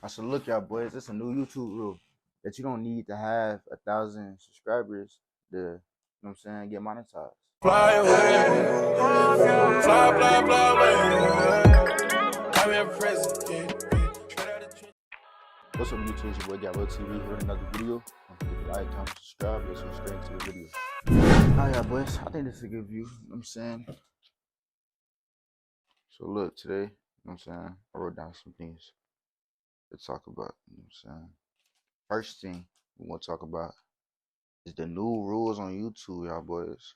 I said, look, y'all boys, it's a new YouTube rule that you don't need to have 1,000 subscribers to, you know what I'm saying, get monetized. Fly away, fly, fly, fly away. I'm your president. What's up, YouTube? It's your boy Gavo TV here with another video. Don't forget to like, comment, subscribe. Let's get straight into the video. Alright, y'all boys, I think this is a good view, you know what I'm saying? So look, today, you know what I'm saying, I wrote down some things to talk about, you know what I'm saying? First thing we want to talk about is the new rules on YouTube, y'all boys.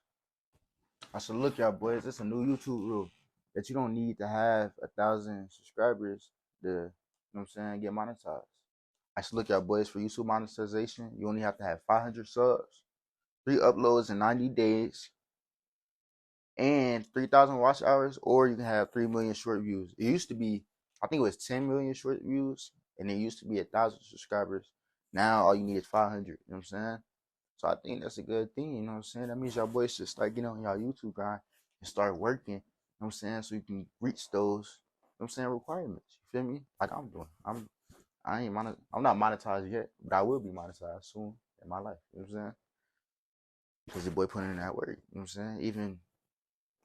I said, look, y'all boys, it's a new YouTube rule that you don't need to have 1,000 subscribers to, you know what I'm saying, get monetized. I said, look, y'all boys, for YouTube monetization, you only have to have 500 subs, 3 uploads in 90 days, and 3,000 watch hours, or you can have 3 million short views. It used to be, I think it was 10 million short views, and it used to be 1,000 subscribers. Now all you need is 500, you know what I'm saying? So I think that's a good thing, you know what I'm saying? That means y'all boys should start getting on y'all YouTube grind and start working, you know what I'm saying, so you can reach those, you know what I'm saying, requirements. You feel me? Like I'm doing. I'm not monetized yet, but I will be monetized soon in my life, you know what I'm saying? Because the boy putting in that work, you know what I'm saying? Even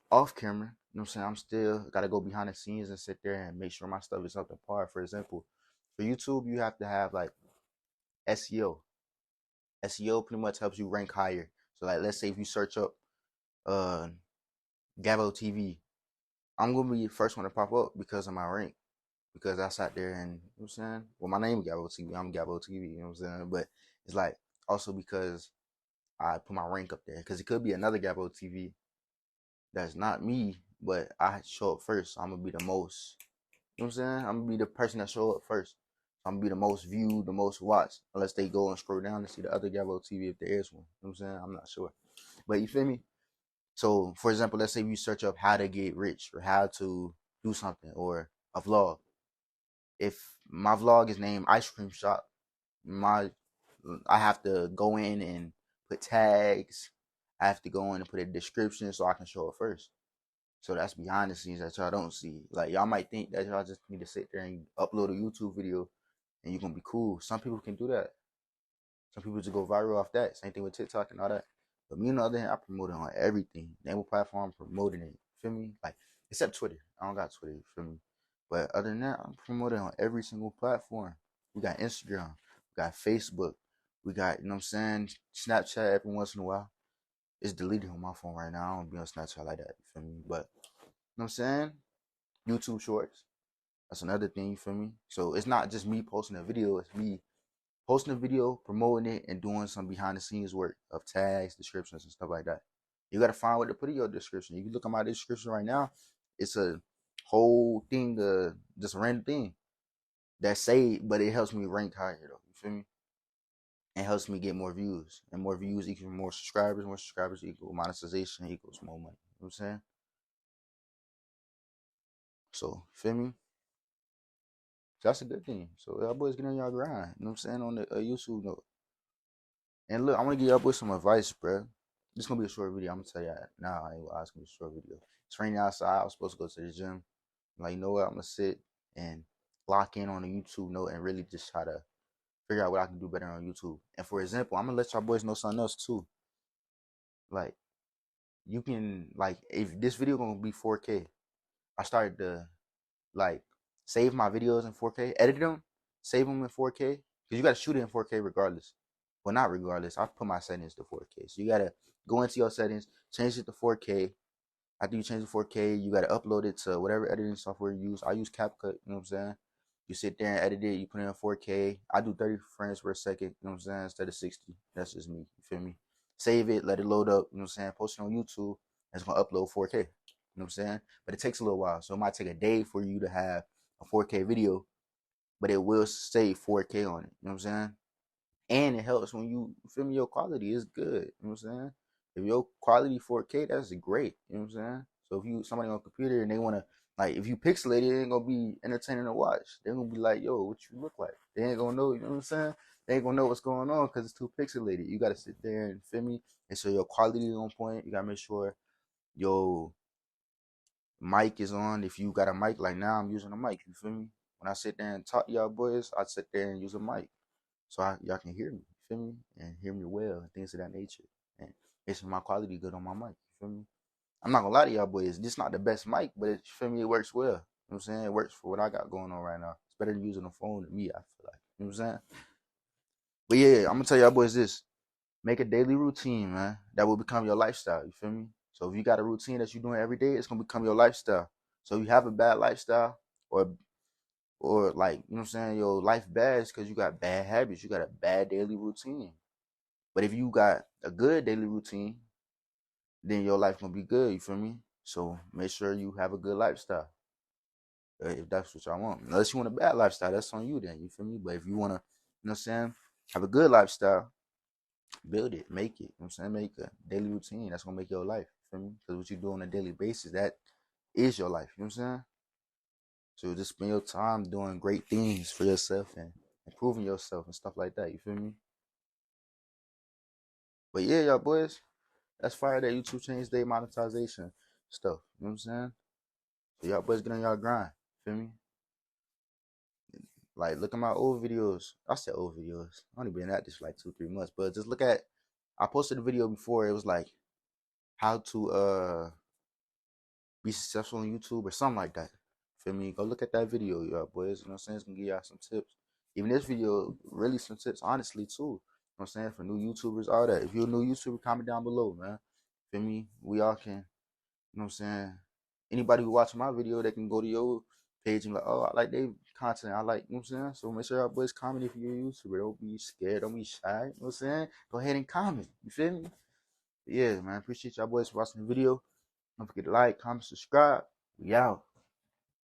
off camera, you know what I'm saying, I'm still gotta go behind the scenes and sit there and make sure my stuff is up to par. For example, for YouTube, you have to have like SEO. SEO pretty much helps you rank higher. So like, let's say if you search up Gavo TV, I'm gonna be the first one to pop up because of my rank. Because I sat there and, you know what I'm saying, well, my name is Gavo TV, I'm Gavo TV, you know what I'm saying? But it's like also because I put my rank up there. Because it could be another Gavo TV that's not me, but I show up first. So I'm gonna be the most, you know what I'm saying? I'm gonna be the person that show up first. I'm gonna be the most viewed, the most watched, unless they go and scroll down and see the other Gavo TV if there is one. You know what I'm saying? I'm not sure. But you feel me? So, for example, let's say you search up how to get rich or how to do something or a vlog. If my vlog is named Ice Cream Shop, I have to go in and put tags. I have to go in and put a description so I can show it first. So that's behind the scenes that y'all don't see. Like, y'all might think that y'all just need to sit there and upload a YouTube video and you're gonna be cool. Some people can do that. Some people just go viral off that. Same thing with TikTok and all that. But me on the other hand, I promote it on everything. Name platform, promoting it. Feel me? Like, except Twitter. I don't got Twitter, feel me? But other than that, I'm promoting on every single platform. We got Instagram, we got Facebook, we got, you know what I'm saying, Snapchat every once in a while. It's deleted on my phone right now. I don't be on Snapchat like that, you feel me? But, you know what I'm saying? YouTube Shorts. That's another thing, you feel me? So it's not just me posting a video, it's me posting a video, promoting it, and doing some behind the scenes work of tags, descriptions, and stuff like that. You gotta find what to put in your description. You can look at my description right now. It's a whole thing, just a random thing that say, but it helps me rank higher though. You feel me? It helps me get more views, and more views equals more subscribers equal monetization equals more money. You know what I'm saying? So, feel me? That's a good thing. So y'all boys get on y'all grind. You know what I'm saying? On the YouTube note. And look, I want to give y'all boys some advice, bro. This is gonna be a short video. I'm gonna tell y'all now. I ain't gonna ask me a short video. It's raining outside. I was supposed to go to the gym. I'm like, you know what? I'm gonna sit and lock in on the YouTube note and really just try to figure out what I can do better on YouTube. And for example, I'm gonna let y'all boys know something else too. Like, you can, like, if this video gonna be 4K, I started to like save my videos in 4K, edit them, save them in 4K, because you gotta shoot it in 4K regardless. Well, not regardless. I put my settings to 4K. So you gotta go into your settings, change it to 4K. After you change it to 4K, you gotta upload it to whatever editing software you use. I use CapCut, you know what I'm saying? You sit there and edit it, you put it in 4K. I do 30 frames per second, you know what I'm saying, instead of 60. That's just me, you feel me? Save it, let it load up, you know what I'm saying? Post it on YouTube, and it's gonna upload 4K. You know what I'm saying? But it takes a little while. So it might take a day for you to have a 4K video, but it will say 4K on it. You know what I'm saying? And it helps when you feel me, your quality is good. You know what I'm saying? If your quality 4K, that's great. You know what I'm saying? So if you somebody on a computer and they wanna, like, if you pixelate it, it ain't gonna be entertaining to watch. They're gonna be like, yo, what you look like? They ain't gonna know, you know what I'm saying? They ain't gonna know what's going on because it's too pixelated. You gotta sit there and feel me. And so your quality is on point. You gotta make sure your mic is on. If you got a mic, like now I'm using a mic, you feel me? when I sit there and talk to y'all boys, I sit there and use a mic so y'all can hear me. You feel me? And hear me well and things of that nature. And it's my quality good on my mic. You feel me? I'm not gonna lie to y'all boys. This not the best mic, but you feel me? It works well. You know what I'm saying? It works for what I got going on right now. It's better than using a phone than me, I feel like. You know what I'm saying? But yeah, I'm gonna tell y'all boys this. Make a daily routine, man. That will become your lifestyle. You feel me? So if you got a routine that you're doing every day, it's gonna become your lifestyle. So if you have a bad lifestyle, or like, you know what I'm saying, your life bad is because you got bad habits. You got a bad daily routine. But if you got a good daily routine, then your life gonna be good. You feel me? So make sure you have a good lifestyle. If that's what y'all want. Unless you want a bad lifestyle, that's on you then. You feel me? But if you wanna, you know what I'm saying, have a good lifestyle, build it, make it. You know what I'm saying? Make a daily routine. That's gonna make your life. You feel me? Because what you do on a daily basis, that is your life. You know what I'm saying? So just spend your time doing great things for yourself and improving yourself and stuff like that. You feel me? But yeah, y'all boys, that's fire that YouTube changed their monetization stuff. You know what I'm saying? So y'all boys get on y'all grind. Feel me? Like look at my old videos. I said old videos. I only been at this for like 2-3 months. But just look at, I posted a video before. It was like how to be successful on YouTube or something like that. Feel me? Go look at that video, y'all boys. You know what I'm saying? It's gonna give y'all some tips. Even this video, really some tips, honestly, too. You know what I'm saying? For new YouTubers, all that. If you're a new YouTuber, comment down below, man. Feel me? We all can, you know what I'm saying? Anybody who watch my video, they can go to your page and be like, oh, I like their content. I like, you know what I'm saying? So make sure y'all boys comment if you're a YouTuber. Don't be scared. Don't be shy. You know what I'm saying? Go ahead and comment. You feel me? Yeah, man. Appreciate y'all boys for watching the video. Don't forget to like, comment, subscribe. We out.